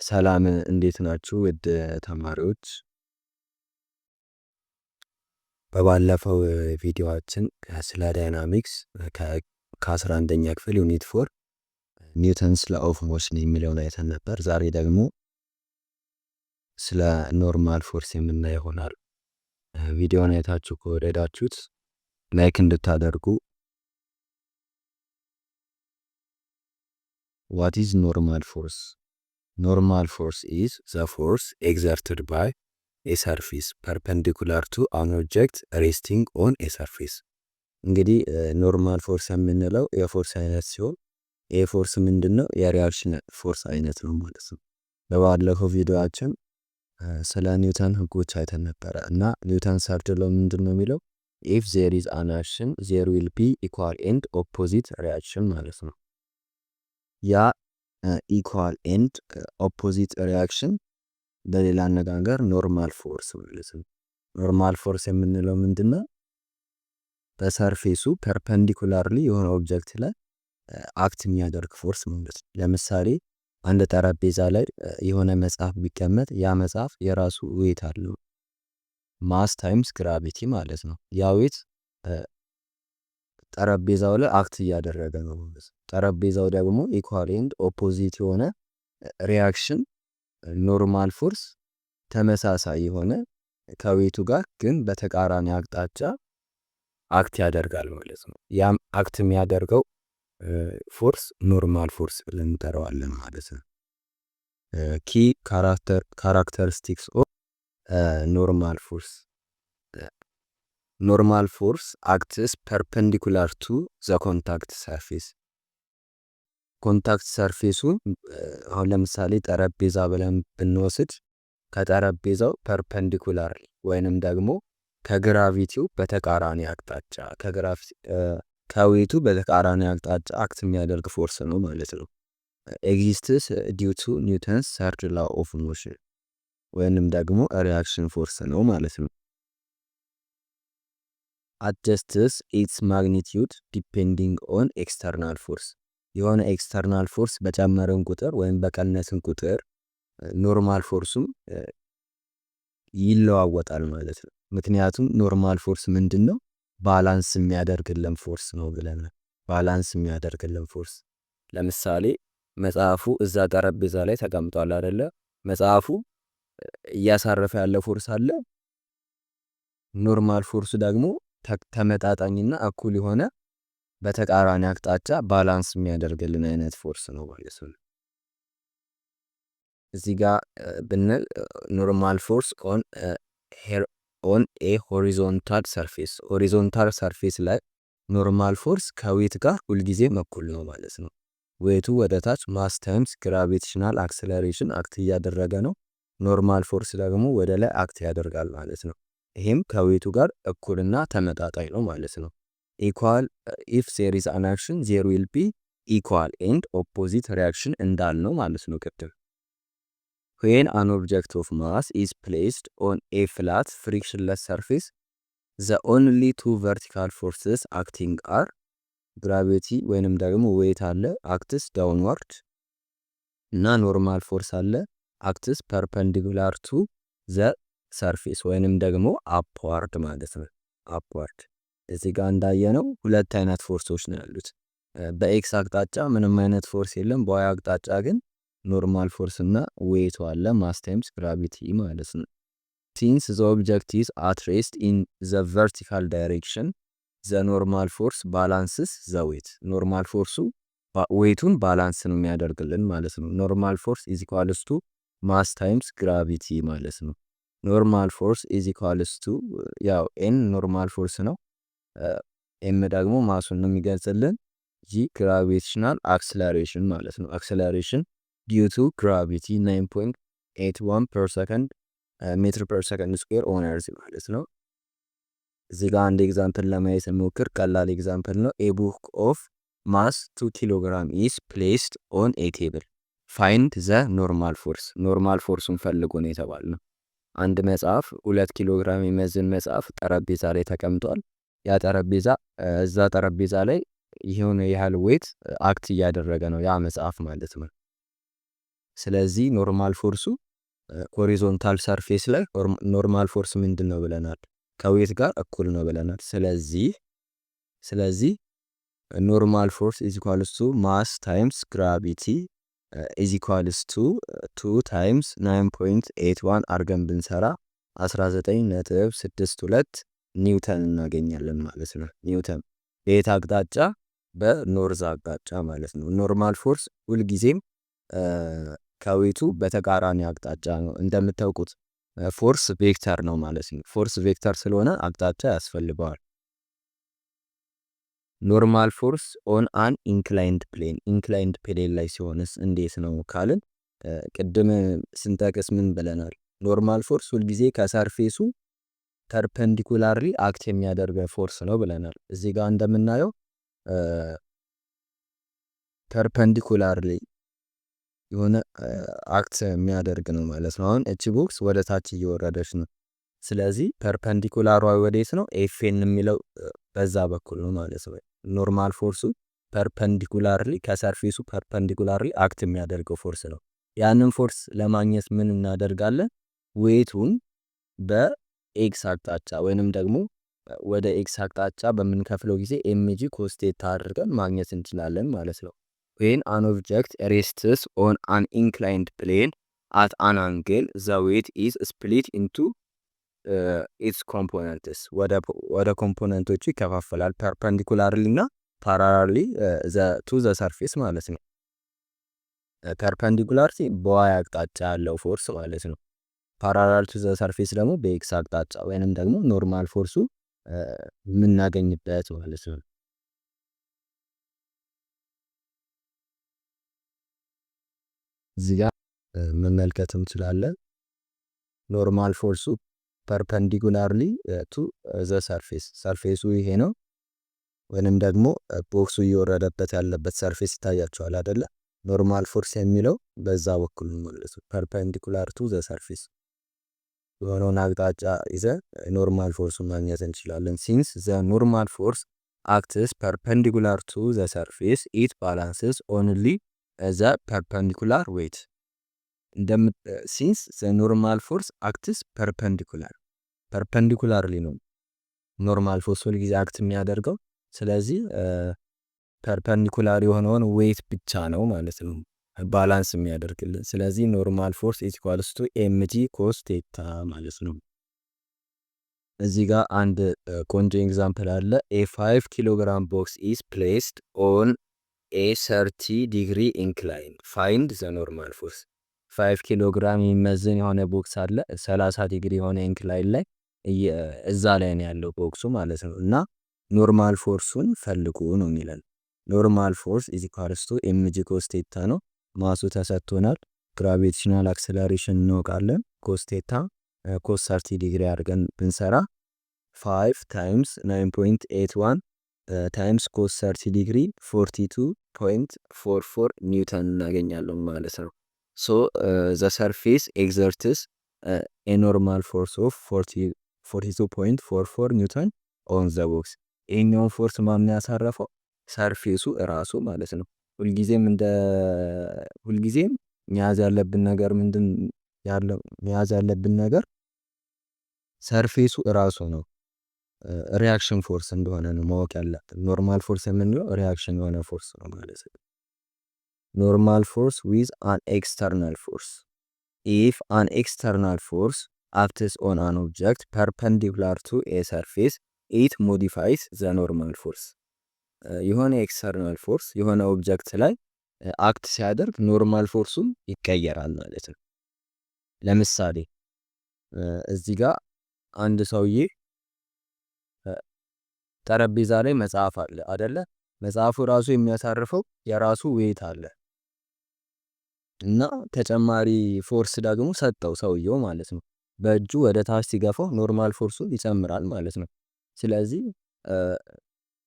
ሰላም እንዴት ናችሁ ውድ ተማሪዎች? በባለፈው ቪዲዮአችን ስለ ዳይናሚክስ ከ11ኛ ክፍል ዩኒት 4 ኒውተንስ ላው ኦፍ ሞሽን የሚለውን አይተን ነበር። ዛሬ ደግሞ ስለ ኖርማል ፎርስ የምናይ ይሆናል። ቪዲዮውን አይታችሁ ከወደዳችሁት ላይክ እንድታደርጉ። What is normal force? Normal force is the force exerted by a surface perpendicular to an object resting on a surface. እንግዲህ ኖርማል ፎርስ የምንለው የፎርስ አይነት ሲሆን ይህ ፎርስ ምንድነው? የሪያክሽን ፎርስ አይነት ነው ማለት ነው። በባለፈው ቪዲዮአችን ስለ ኒውተን ህጎች አይተን ነበረ እና ኒውተን ሰርድ ሎው ምንድነው የሚለው? if there is an action there will be equal and opposite reaction ማለት ነው። ያ ኢኳል ኤንድ ኦፖዚት ሪያክሽን በሌላ አነጋገር ኖርማል ፎርስ ማለት ነው። ኖርማል ፎርስ የምንለው ምንድነው? በሰርፌሱ ፐርፐንዲኩላርሊ የሆነ ኦብጀክት ላይ አክት የሚያደርግ ፎርስ ማለት ነው። ለምሳሌ አንድ ጠረጴዛ ላይ የሆነ መጽሐፍ ቢቀመጥ ያ መጽሐፍ የራሱ ዌት አለው፣ ማስ ታይምስ ግራቪቲ ማለት ነው። ያ ዌት ጠረጴዛው ላይ አክት እያደረገ ነው ማለት ነው። ጠረጴዛው ደግሞ ኢኳል ኤንድ ኦፖዚት የሆነ ሪያክሽን ኖርማል ፎርስ ተመሳሳይ የሆነ ከዌቱ ጋር ግን በተቃራኒ አቅጣጫ አክት ያደርጋል ማለት ነው። ያም አክት የሚያደርገው ፎርስ ኖርማል ፎርስ ብለን እንጠራዋለን ማለት ነው። ኪ ካራክተሪስቲክስ ኦፍ ኖርማል ፎርስ። ኖርማል ፎርስ አክትስ ፐርፐንዲኩላር ቱ ዘ ኮንታክት ሰርፌስ። ኮንታክት ሰርፌሱን አሁን ለምሳሌ ጠረጴዛ ብለን ብንወስድ ከጠረጴዛው ፐርፐንዲኩላር ወይንም ደግሞ ከግራቪቲው በተቃራኒ አቅጣጫ ከዌቱ በተቃራኒ አቅጣጫ አክት የሚያደርግ ፎርስ ነው ማለት ነው። ኤግዚስትስ ዲው ቱ ኒውተንስ ሰርድ ላው ኦፍ ሞሽን ወይንም ደግሞ ሪያክሽን ፎርስ ነው ማለት ነው። adjusts its magnitude depending on external force። የሆነ ኤክስተርናል ፎርስ በጨመረን ቁጥር ወይም በቀነስን ቁጥር ኖርማል ፎርሱም ይለዋወጣል ማለት ነው። ምክንያቱም ኖርማል ፎርስ ምንድነው? ባላንስ የሚያደርግልን ፎርስ ነው ብለናል። ባላንስ የሚያደርግልን ፎርስ ለምሳሌ መጽሐፉ እዛ ጠረጴዛ ላይ ተቀምጧል አይደለ? መጽሐፉ እያሳረፈ ያለ ፎርስ አለ። ኖርማል ፎርስ ደግሞ ተመጣጣኝና እኩል የሆነ በተቃራኒ አቅጣጫ ባላንስ የሚያደርግልን አይነት ፎርስ ነው ማለት ነው። እዚህ ጋር ብንል ኖርማል ፎርስ ኦን ኤ ሆሪዞንታል ሰርፌስ። ሆሪዞንታል ሰርፌስ ላይ ኖርማል ፎርስ ከዌት ጋር ሁልጊዜም እኩል ነው ማለት ነው። ዌቱ ወደ ታች ማስ ታይምስ ግራቪቴሽናል አክሰለሬሽን አክት እያደረገ ነው። ኖርማል ፎርስ ደግሞ ወደ ላይ አክት ያደርጋል ማለት ነው። ይሄም ከዌቱ ጋር እኩልና ተመጣጣኝ ነው ማለት ነው። ኢኳል ኢፍ ዜር ኢዝ አን አክሽን ዜር ዊል ቢ ኢኳል ኤንድ ኦፖዚት ሪያክሽን እንዳልነው ማለት ነው ቅድም። when an object of mass is placed on a flat frictionless surface the only two vertical forces acting are gravity ወይንም ደግሞ ዌት አለ አክትስ ዳውንዋርድ እና ኖርማል ፎርስ አለ አክትስ ፐርፐንዲኩላር ቱ ዘ ሰርፌስ ወይንም ደግሞ አፕዋርድ ማለት ነው። አፕዋርድ እዚህ ጋር እንዳየነው ሁለት አይነት ፎርሶች ነው ያሉት። በኤክስ አቅጣጫ ምንም አይነት ፎርስ የለም። በዋይ አቅጣጫ ግን ኖርማል ፎርስ እና ዌቱ አለ ማስ ታይምስ ግራቪቲ ማለት ነው። ሲንስ ዘ ኦብጀክት ኢዝ አት ሬስት ኢን ዘ ቨርቲካል ዳይሬክሽን ዘ ኖርማል ፎርስ ባላንስስ ዘ ዌት። ኖርማል ፎርሱ ዌቱን ባላንስ ነው የሚያደርግልን ማለት ነው። ኖርማል ፎርስ ኢዝ ኢኳልስ ቱ ማስ ታይምስ ግራቪቲ ማለት ነው። ኖርማል ፎርስ ኢዝ ኢኳልስ ቱ ያው ኤን ኖርማል ፎርስ ነው፣ ኤም ደግሞ ማሱን ነው የሚገልጽልን። ጂ ግራቪቴሽናል አክሰለሬሽን ማለት ነው። አክሰለሬሽን ዲው ቱ ግራቪቲ 9.81 ፐር ሰከንድ ሜትር ፐር ሰከንድ ስኩዌር ኦን ኤርዝ ማለት ነው። እዚህ ጋር አንድ ኤግዛምፕል ለማየት እንሞክር። ቀላል ኤግዛምፕል ነው። ኤ ቡክ ኦፍ ማስ 2 ኪሎግራም ኢዝ ፕሌስድ ኦን ኤ ቴብል ፋይንድ ዘ ኖርማል ፎርስ። ኖርማል ፎርሱን ፈልጎ ነው የተባልነው። አንድ መጽሐፍ 2 ኪሎግራም የሚመዝን መጽሐፍ ጠረጴዛ ላይ ተቀምጧል። ያ ጠረጴዛ እዛ ጠረጴዛ ላይ የሆነ ያህል ዌት አክት እያደረገ ነው ያ መጽሐፍ ማለት ነው። ስለዚህ ኖርማል ፎርሱ ሆሪዞንታል ሰርፌስ ላይ ኖርማል ፎርስ ምንድን ነው ብለናል? ከዌት ጋር እኩል ነው ብለናል። ስለዚህ ኖርማል ፎርስ ኢዝ ኢኳልስ ቱ ማስ ታይምስ ግራቪቲ ኢዝ ኢኳልስ ቱ 2 ታይምስ 9.81 አድርገን ብንሰራ 19.62 ኒውተን እናገኛለን ማለት ነው። ኒውተን በየት አቅጣጫ? በኖርዝ አቅጣጫ ማለት ነው። ኖርማል ፎርስ ሁልጊዜም ከዌቱ በተቃራኒ አቅጣጫ ነው። እንደምታውቁት ፎርስ ቬክተር ነው ማለት ነው። ፎርስ ቬክተር ስለሆነ አቅጣጫ ያስፈልገዋል። ኖርማል ፎርስ ኦን አን ኢንክላይንድ ፕሌን፣ ኢንክላይንድ ፕሌን ላይ ሲሆንስ እንዴት ነው ካልን ቅድም ስንጠቅስ ምን ብለናል? ኖርማል ፎርስ ሁልጊዜ ከሰርፌሱ ፐርፐንዲኩላርሊ አክት የሚያደርገ ፎርስ ነው ብለናል። እዚህ ጋር እንደምናየው ፐርፐንዲኩላርሊ የሆነ አክት የሚያደርግ ነው ማለት ነው። አሁን እቺ ቦክስ ወደ ታች እየወረደች ነው። ስለዚህ ፐርፐንዲኩላሯ ወዴት ነው? ኤፍኤን የሚለው በዛ በኩል ነው ማለት ነው። ኖርማል ፎርሱ ፐርፐንዲኩላርሊ ከሰርፌሱ ፐርፐንዲኩላርሊ አክት የሚያደርገው ፎርስ ነው። ያንን ፎርስ ለማግኘት ምን እናደርጋለን? ዌቱን በኤክስ አቅጣጫ ወይንም ደግሞ ወደ ኤክስ አቅጣጫ በምንከፍለው ጊዜ ኤምጂ ኮስቴታ አድርገን ማግኘት እንችላለን ማለት ነው። when an object rests on an inclined plane at an angle, the weight is split into its components ወደ ኮምፖነንቶቹ ይከፋፈላል። ፐርፐንዲኩላርሊ እና ፓራላሊ ቱ ዘ ሰርፌስ ማለት ነው። ፐርፐንዲኩላር በዋይ አቅጣጫ ያለው ፎርስ ማለት ነው። ፓራላል ቱ ዘ ሰርፌስ ደግሞ በኤክስ አቅጣጫ ወይንም ደግሞ ኖርማል ፎርሱ የምናገኝበት ማለት ነው። እዚህ ጋር መመልከት እንችላለን። ኖርማል ፎርሱ ፐርፐንዲኩላርሊ ቱ ዘ ሰርፌስ፣ ሰርፌሱ ይሄ ነው። ወይንም ደግሞ ቦክሱ እየወረደበት ያለበት ሰርፌስ ይታያቸዋል አይደለ? ኖርማል ፎርስ የሚለው በዛ በኩል ማለት ነው። ፐርፐንዲኩላር ቱ ዘ ሰርፌስ የሆነውን አቅጣጫ ይዘን ኖርማል ፎርሱን ማግኘት እንችላለን። ሲንስ ዘ ኖርማል ፎርስ አክትስ ፐርፐንዲኩላር ቱ ዘ ሰርፌስ ኢት ባላንስስ ኦንሊ ዘ ፐርፐንዲኩላር ዌት። ሲንስ ዘ ኖርማል ፎርስ አክትስ ፐርፐንዲኩላርሊ ነው ኖርማል ፎርስ ሁልጊዜ አክት የሚያደርገው። ስለዚህ ፐርፐንዲኩላር የሆነውን ዌት ብቻ ነው ማለት ነው ባላንስ የሚያደርግልን። ስለዚህ ኖርማል ፎርስ ኢዝ ኢኳልስ ቱ ኤምጂ ኮስ ቴታ ማለት ነው። እዚህ ጋር አንድ ቆንጆ ኤግዛምፕል አለ። ኤ 5 ኪሎግራም ቦክስ ኢዝ ፕሌስድ ኦን ኤ 30 ዲግሪ ኢንክላይን ፋይንድ ዘ ኖርማል ፎርስ። 5 ኪሎግራም የሚመዝን የሆነ ቦክስ አለ 30 ዲግሪ የሆነ ኢንክላይን ላይ እዛ ላይ ነው ያለው ቦክሱ ማለት ነው። እና ኖርማል ፎርሱን ፈልጉ ነው የሚለን። ኖርማል ፎርስ ኢዝ ኢኳልስ ቱ ኤምጂ ኮስ ቴታ ነው። ማሱ ተሰጥቶናል። ግራቪቴሽናል አክሰለሬሽን እንወቃለን። ኮስ ቴታ ኮስ 30 ዲግሪ አድርገን ብንሰራ 5 ታይምስ 9.81 ታይምስ ኮስ 30 ዲግሪ 42.44 ኒውተን እናገኛለን ማለት ነው። ሶ ዘ ሰርፌስ ኤግዘርትስ ኤ ኖርማል ፎርስ ኦፍ 42.44 ኒውተን ኦን ዘ ቦክስ። ይሄኛውን ፎርስ ማን ያሳረፈው? ሰርፌሱ እራሱ ማለት ነው። ሁልጊዜም መያዝ ያለብን ነገር ሰርፌሱ እራሱ ነው። ሪያክሽን ፎርስ እንደሆነ ነው ማወቅ ያለብን። ኖርማል ፎርስ የምንለው ሪያክሽን የሆነ ፎርስ ነው ማለት ነው። ኖርማል ፎርስ ዊዝ አን ኤክስተርናል ፎርስ ኢፍ አን ኤክስተርናል ፎርስ አክትስ ኦን አን ኦብጀክት ፐርፐንዲኩላር ቱ ኤ ሰርፌስ ኢት ሞዲፋይስ ዘ ኖርማል ፎርስ። የሆነ ኤክስተርናል ፎርስ የሆነ ኦብጀክት ላይ አክት ሲያደርግ ኖርማል ፎርሱም ይቀየራል ማለት ነው። ለምሳሌ እዚህ ጋር አንድ ሰውዬ ጠረጴዛ ላይ መጽሐፍ አለ አይደለ? መጽሐፉ ራሱ የሚያሳርፈው የራሱ ዌት አለ እና ተጨማሪ ፎርስ ደግሞ ሰጠው ሰውየው ማለት ነው። በእጁ ወደ ታች ሲገፋው ኖርማል ፎርሱ ይጨምራል ማለት ነው። ስለዚህ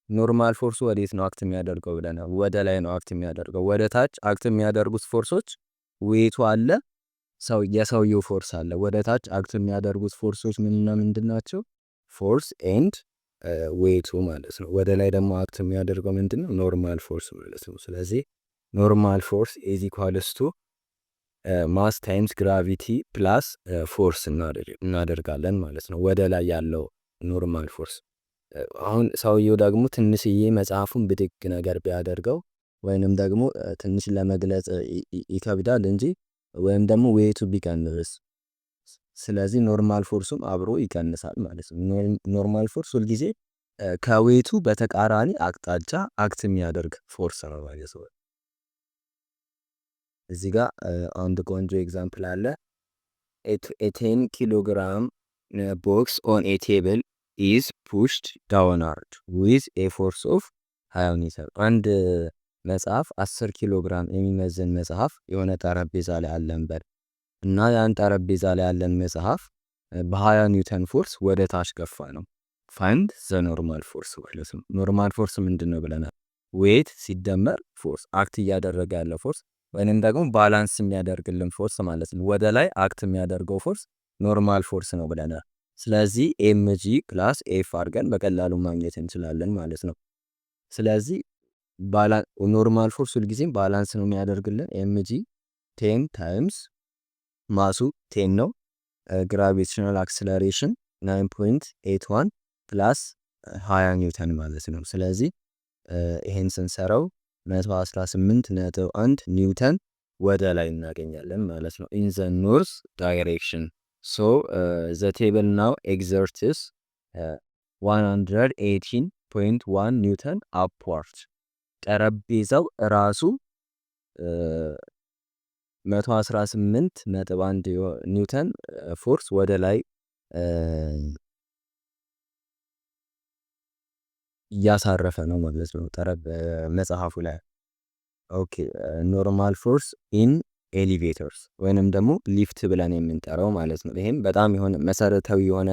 ኖርማል ፎርሱ ወዴት ነው አክት የሚያደርገው ብለናል? ወደ ላይ ነው አክት የሚያደርገው። ወደ ታች አክት የሚያደርጉት ፎርሶች ዌቱ አለ፣ የሰውየው ፎርስ አለ። ወደ ታች አክት የሚያደርጉት ፎርሶች ምንና ምንድን ናቸው? ፎርስ ኤንድ ዌቱ ማለት ነው። ወደ ላይ ደግሞ አክት የሚያደርገው ምንድነው? ኖርማል ፎርስ ማለት ነው። ስለዚህ ኖርማል ፎርስ ኢዝ ኢኳልስ ቱ ማስ ታይምስ ግራቪቲ ፕላስ ፎርስ እናደርጋለን ማለት ነው፣ ወደ ላይ ያለው ኖርማል ፎርስ። አሁን ሰውየው ደግሞ ትንሽዬ መጽሐፉን ብድግ ነገር ቢያደርገው ወይንም ደግሞ ትንሽ ለመግለጽ ይከብዳል እንጂ ወይም ደግሞ ዌይቱ ቢቀንስ፣ ስለዚህ ኖርማል ፎርሱም አብሮ ይቀንሳል ማለት ነው። ኖርማል ፎርስ ሁልጊዜ ከዌይቱ በተቃራኒ አቅጣጫ አክት የሚያደርግ ፎርስ ነው ማለት ነው። እዚህ ጋር አንድ ቆንጆ ኤግዛምፕል አለ። ኤ 10 ኪሎግራም ቦክስ ኦን ኤ ቴብል ኢዝ ፑሽድ ዳውንዋርድ ዊዝ ኤ ፎርስ ኦፍ 20 ኒውተን። አንድ መጽሐፍ 10 ኪሎ ግራም የሚመዝን መጽሐፍ የሆነ ጠረጴዛ ላይ አለን በል እና ያን ጠረጴዛ ላይ ያለን መጽሐፍ በ20 ኒውተን ፎርስ ወደ ታች ገፋ ነው። ፋይንድ ዘ ኖርማል ፎርስ ማለት ነው። ኖርማል ፎርስ ምንድን ነው ብለናል? ዌት ሲደመር ፎርስ፣ አክት እያደረገ ያለ ፎርስ ወይንም ደግሞ ባላንስ የሚያደርግልን ፎርስ ማለት ነው። ወደ ላይ አክት የሚያደርገው ፎርስ ኖርማል ፎርስ ነው ብለናል። ስለዚህ ኤምጂ ፕላስ ኤፍ አድርገን በቀላሉ ማግኘት እንችላለን ማለት ነው። ስለዚህ ኖርማል ፎርስ ሁልጊዜም ባላንስ ነው የሚያደርግልን። ኤምጂ 10 ታይምስ ማሱ 10 ነው። ግራቪቴሽናል አክስለሬሽን 9.81 ፕላስ 20 ኒውተን ማለት ነው። ስለዚህ ይሄን ስንሰራው 118.1 ኒውተን ወደ ላይ እናገኛለን ማለት ነው። ኢን ዘ ኖርዝ ዳይሬክሽን ሶ ዘ ቴብል ናው ኤግዘርትስ 118.1 ኒውተን አፕዋርድ። ጠረጴዛው ራሱ 118.1 ኒውተን ፎርስ ወደ ላይ እያሳረፈ ነው ማለት ነው መጽሐፉ ላይ። ኦኬ ኖርማል ፎርስ ኢን ኤሊቬተርስ ወይንም ደግሞ ሊፍት ብለን የምንጠራው ማለት ነው። ይሄም በጣም የሆነ መሰረታዊ የሆነ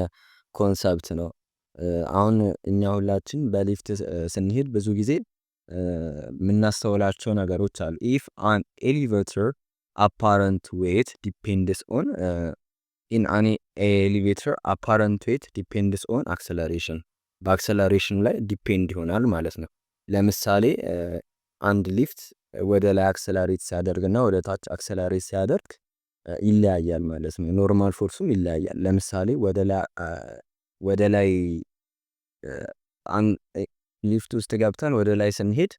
ኮንሰፕት ነው። አሁን እኛ ሁላችን በሊፍት ስንሄድ ብዙ ጊዜ የምናስተውላቸው ነገሮች አሉ። ኢፍ አን ኤሊቬተር አፓረንት ዌት ዲፔንድስ ኦን ኢን አን ኤሊቬተር አፓረንት ዌት ዲፔንድስ ኦን አክሰለሬሽን፣ በአክሰለሬሽን ላይ ዲፔንድ ይሆናል ማለት ነው። ለምሳሌ አንድ ሊፍት ወደ ላይ አክሰለሬት ሲያደርግና ወደ ታች አክሰለሬት ሲያደርግ ይለያያል ማለት ነው። ኖርማል ፎርሱም ይለያያል። ለምሳሌ ወደ ላይ ሊፍት ውስጥ ገብተን ወደ ላይ ስንሄድ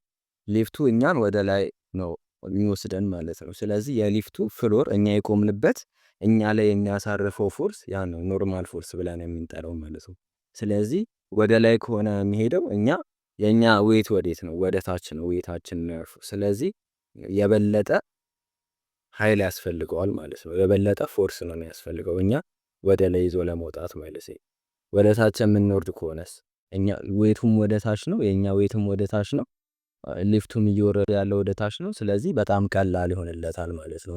ሊፍቱ እኛን ወደ ላይ ነው የሚወስደን ማለት ነው። ስለዚህ የሊፍቱ ፍሎር እኛ የቆምንበት እኛ ላይ የሚያሳርፈው ፎርስ ያ ነው ኖርማል ፎርስ ብለን የምንጠራው ማለት ነው። ስለዚህ ወደ ላይ ከሆነ የሚሄደው የኛ ዌት ወዴት ነው? ወደ ታች ነው ዌታችን ነው። ስለዚህ የበለጠ ኃይል ያስፈልገዋል ማለት ነው። የበለጠ ፎርስ ነው የሚያስፈልገው እኛ ወደ ላይ ይዞ ለመውጣት ማለት ነው። ወደ ታች የምንወርድ ከሆነስ እኛ ዌቱም ወደ ታች ነው፣ የኛ ዌቱም ወደ ታች ነው፣ ሊፍቱም እየወረደ ያለው ወደ ታች ነው። ስለዚህ በጣም ቀላል ይሆንለታል ማለት ነው።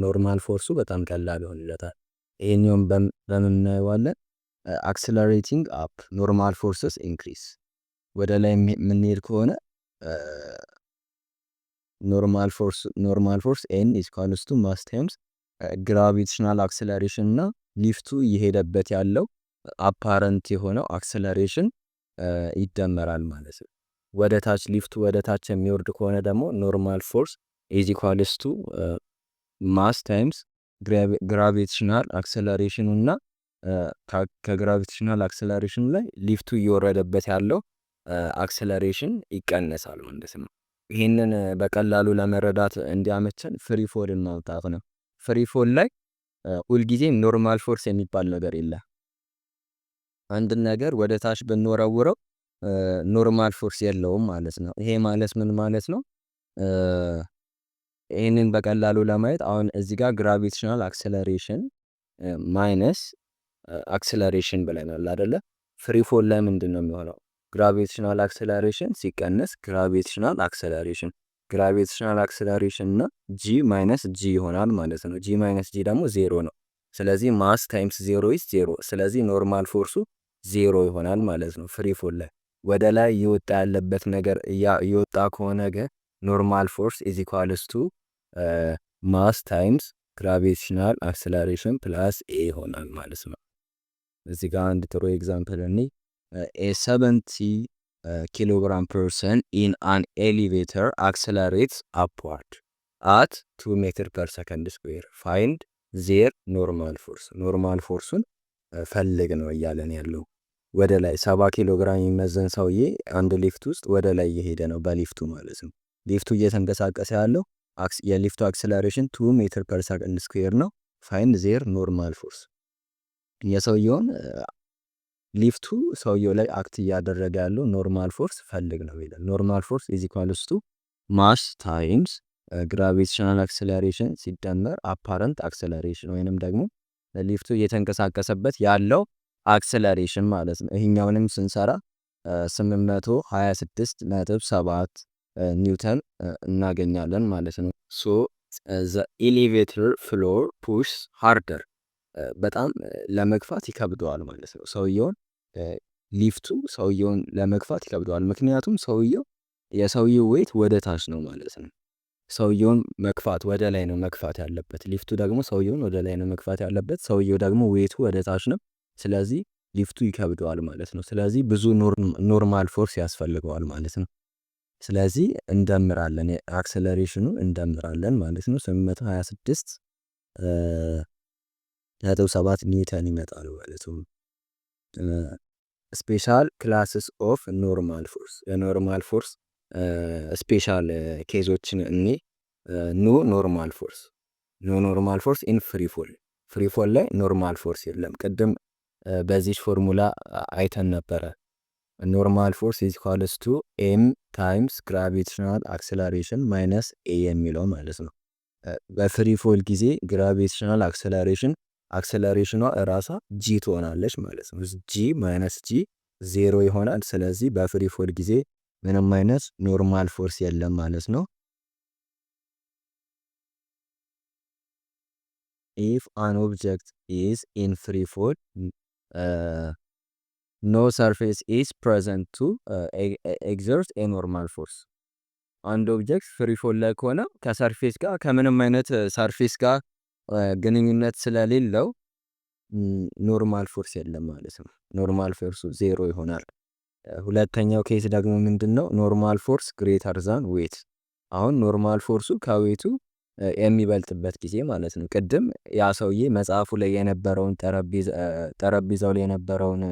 ኖርማል ፎርሱ በጣም ቀላል ይሆንለታል። ይሄኛውን በምን እናየዋለን? አክሰለሬቲንግ አፕ ኖርማል ፎርስስ ኢንክሪስ። ወደ ላይ የምንሄድ ከሆነ ኖርማል ፎርስ ኤን ኢዝ ኢኳልስ ቱ ማስ ታይምስ ግራቪቴሽናል አክሰለሬሽን እና ሊፍቱ እየሄደበት ያለው አፓረንት የሆነው አክሰለሬሽን ይደመራል ማለት ነው። ወደ ታች ሊፍቱ ወደ ታች የሚወርድ ከሆነ ደግሞ ኖርማል ፎርስ ኢዝ ኢኳልስ ቱ ማስ ታይምስ ግራቪቴሽናል አክሰለሬሽኑ እና ከግራቪቴሽናል አክሰለሬሽኑ ላይ ሊፍቱ እየወረደበት ያለው አክሰለሬሽን ይቀነሳል ማለት ነው። ይህንን በቀላሉ ለመረዳት እንዲያመቸን ፍሪ ፎልን ማውጣት ነው። ፍሪ ፎል ላይ ሁልጊዜም ኖርማል ፎርስ የሚባል ነገር የለም። አንድን ነገር ወደ ታች ብንወረውረው ኖርማል ፎርስ የለውም ማለት ነው። ይሄ ማለት ምን ማለት ነው? ይህንን በቀላሉ ለማየት አሁን እዚህ ጋር ግራቪቴሽናል አክሰለሬሽን ማይነስ አክሰለሬሽን ብለናል አይደለ? ፍሪ ፎል ላይ ምንድን ነው የሚሆነው? ግራቪቴሽናል አክሰለሬሽን ሲቀነስ ግራቪቴሽናል አክሰለሬሽን እና ጂ ማይነስ ጂ ይሆናል ማለት ነው። ጂ ማይነስ ጂ ደግሞ ዜሮ ነው። ስለዚህ ማስ ታይምስ ዜሮ ኢዝ ዜሮ። ስለዚህ ኖርማል ፎርሱ ዜሮ ይሆናል ማለት ነው። ፍሪ ፎል ላይ ወደ ላይ እየወጣ ያለበት ነገር እየወጣ ከሆነ ኖርማል ፎርስ ኢዝ ኢኳልስ ቱ ማስ ታይምስ ግራቪቴሽናል አክሰለሬሽን ፕላስ ኤ ይሆናል ማለት ነው። እዚህ ጋር አንድ ጥሩ ኤግዛምፕል እኔ a 70 kilogram person in an elevator accelerates upward አት 2 ሜትር ፐር ሰከንድ ስኩዌር ፋይንድ ዜር ኖርማል ፎርስ። ኖርማል ፎርሱን ፈልግ ነው እያለን ያለው። ወደ ላይ 70 ኪሎ ግራም የሚመዘን ሰውዬ አንድ ሊፍት ውስጥ ወደ ላይ እየሄደ ነው በሊፍቱ ማለት ነው። ሊፍቱ እየተንቀሳቀሰ ያለው የሊፍቱ አክሰለሬሽን 2 ሜትር ፐር ሰከንድ ስኩዌር ነው። ፋይንድ ዜር ኖርማል ፎርስ። የሰውየውን ሊፍቱ ሰውየው ላይ አክት እያደረገ ያለው ኖርማል ፎርስ ፈልግ ነው ይላል። ኖርማል ፎርስ ኢዝ ኢኳልስ ቱ ማስ ታይምስ ግራቪቴሽናል አክሰለሬሽን ሲደመር አፓረንት አክሰለሬሽን ወይንም ደግሞ ሊፍቱ እየተንቀሳቀሰበት ያለው አክሰለሬሽን ማለት ነው። ይሄኛውንም ስንሰራ 826.7 ኒውተን እናገኛለን ማለት ነው። ሶ ዘ ኤሌቬተር ፍሎር ፑሽ ሃርደር በጣም ለመግፋት ይከብደዋል ማለት ነው። ሰውየውን ሊፍቱ ሰውየውን ለመግፋት ይከብደዋል። ምክንያቱም የሰውየው ዌት ወደ ታች ነው ማለት ነው። ሰውየውን መግፋት ወደ ላይ ነው መግፋት ያለበት። ሊፍቱ ደግሞ ሰውየውን ወደ ላይ ነው መግፋት ያለበት። ሰውየው ደግሞ ዌቱ ወደ ታች ነው። ስለዚህ ሊፍቱ ይከብደዋል ማለት ነው። ስለዚህ ብዙ ኖርማል ፎርስ ያስፈልገዋል ማለት ነው። ስለዚህ እንደምራለን፣ አክሰለሬሽኑ እንደምራለን ማለት ነው። 826.7 ኒውተን ይመጣል ማለት ነው። ስፔሻል ክላስስ ኦፍ ኖርማል ፎርስ፣ የኖርማል ፎርስ ስፔሻል ኬዞችን ኖ ኖርማል ፎርስ ኢን ፍሪፎል። ፍሪፎል ላይ ኖርማል ፎርስ የለም። ቅድም በዚህ ፎርሙላ አይተን ነበረ። ኖርማል ፎርስ ኢዝ ኢኳልስ ቱ ኤም ታይምስ ግራቪቴሽናል አክሰለሬሽን ማይነስ ኤ የሚለው ማለት ነው። በፍሪ ፎል ጊዜ ግራቪቴሽናል አክሰለሬሽኗ እራሷ ጂ ትሆናለች ማለት ነው። ጂ ማይነስ ጂ 0 ይሆናል። ስለዚህ በፍሪ ፎል ጊዜ ምንም አይነት ኖርማል ፎርስ የለም ማለት ነው። ኢፍ አን ኦብጀክት ኢዝ ኢን ፍሪ ፎል ኖ ሰርፌስ ኢዝ ፕሬዘንት ቱ ኤግዘርት ኤ ኖርማል ፎርስ። አንድ ኦብጀክት ፍሪ ፎል ላይ ከሆነ ከሰርፌስ ጋር ከምንም አይነት ሰርፌስ ጋር ግንኙነት ስለሌለው ኖርማል ፎርስ የለም ማለት ነው። ኖርማል ፎርሱ 0 ይሆናል። ሁለተኛው ኬስ ደግሞ ምንድነው? ኖርማል ፎርስ ግሬተር ዛን ዌት። አሁን ኖርማል ፎርሱ ከዌቱ የሚበልጥበት ጊዜ ማለት ነው። ቅድም ያ ሰውዬ መጽሐፉ ላይ የነበረውን ጠረጴዛው ላይ የነበረውን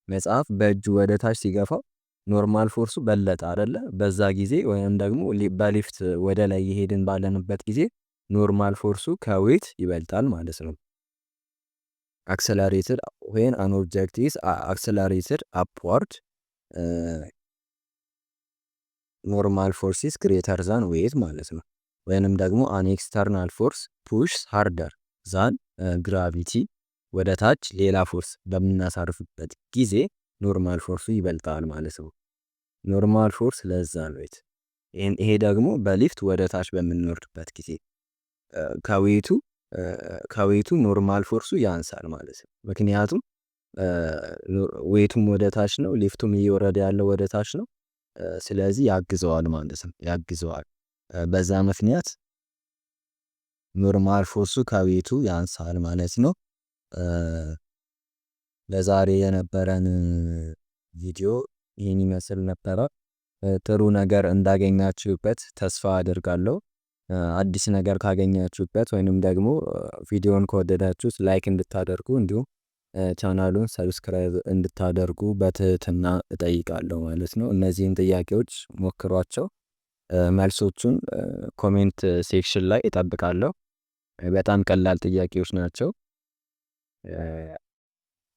መጽሐፍ በእጁ ወደ ታች ሲገፋው ኖርማል ፎርሱ በለጠ አይደለ? በዛ ጊዜ ወይም ደግሞ በሊፍት ወደ ላይ እየሄድን ባለንበት ጊዜ ኖርማል ፎርሱ ከዌት ይበልጣል ማለት ነው። አክሰለሬትድ ዌን አን ኦብጀክት ኢዝ አክሰለሬትድ አፕዋርድ ኖርማል ፎርስ ኢዝ ግሬተር ዛን ዌት ማለት ነው። ወይንም ደግሞ አን ኤክስተርናል ፎርስ ፑሽ ሃርደር ዛን ግራቪቲ፣ ወደ ታች ሌላ ፎርስ በምናሳርፍበት ጊዜ ኖርማል ፎርሱ ይበልጣል ማለት ነው። ኖርማል ፎርስ ለዛ ነው ዌት። ይሄ ደግሞ በሊፍት ወደ ታች በምንወርድበት ጊዜ ከዌቱ ኖርማል ፎርሱ ያንሳል ማለት ነው። ምክንያቱም ዌቱም ወደ ታች ነው፣ ሊፍቱም እየወረደ ያለው ወደ ታች ነው። ስለዚህ ያግዘዋል ማለት ነው። ያግዘዋል። በዛ ምክንያት ኖርማል ፎርሱ ከዌቱ ያንሳል ማለት ነው። ለዛሬ የነበረን ቪዲዮ ይህን ይመስል ነበረ። ጥሩ ነገር እንዳገኛችሁበት ተስፋ አደርጋለሁ። አዲስ ነገር ካገኛችሁበት ወይንም ደግሞ ቪዲዮን ከወደዳችሁት ላይክ እንድታደርጉ እንዲሁም ቻናሉን ሰብስክራይብ እንድታደርጉ በትህትና እጠይቃለሁ ማለት ነው። እነዚህን ጥያቄዎች ሞክሯቸው። መልሶቹን ኮሜንት ሴክሽን ላይ እጠብቃለሁ። በጣም ቀላል ጥያቄዎች ናቸው።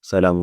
ሰላም